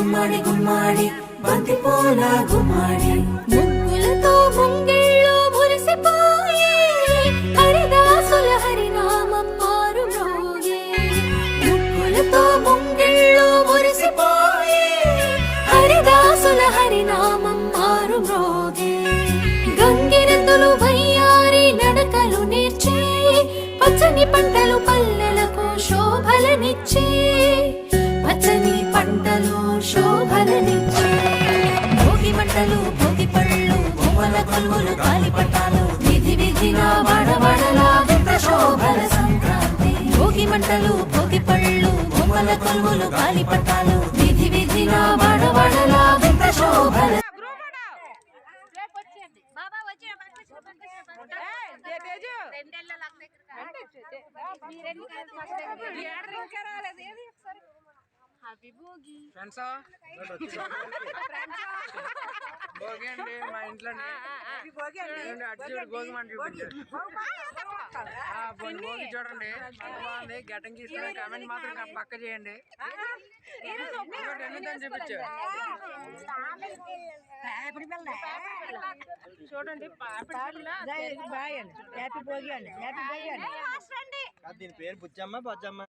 గుమ్మడి గుమ్మడి బంతి పూల గుమ్మడి ముగ్గులతో ముంగిళ్ళు మురిసిపోయే హరిదాసుల హరినామం మారు మ్రోగే ముగ్గులతో ముంగిళ్ళు మురిసిపోయే హరిదాసుల హరినామం మారు మ్రోగే గంగిరెద్దులు వయ్యారి నడకలు నేర్చే పచ్చని పంటలు పల్లెలకు శోభలనిచ్చే పచ్చని పంటలు శోభలనిచ్చే భోగి మంటలు భోగి పళ్ళు బొమ్మల కొలువులు గాలిపటాలు విధి విధిన వడవడలా వింత శోభల సంక్రాంతి భోగి మంటలు భోగి పళ్ళు బొమ్మల కొలువులు గాలిపటాలు విధి విధిన వడవడలా వింత శోభల హ్యాపీ భోగి ఫ్రెండ్సా భోగి అండి మా ఇంట్లో గోధుమ భోగి చూడండి బాగుంది గెటం తీసుకుని కామెంట్ మాత్రం పక్క చేయండి ఎందుకని చూపించు చూడండి హ్యాపీ భోగి అండి హ్యాపీ భోగి అండి దీని పేరు బుజ్జమ్మ బొజ్జమ్మ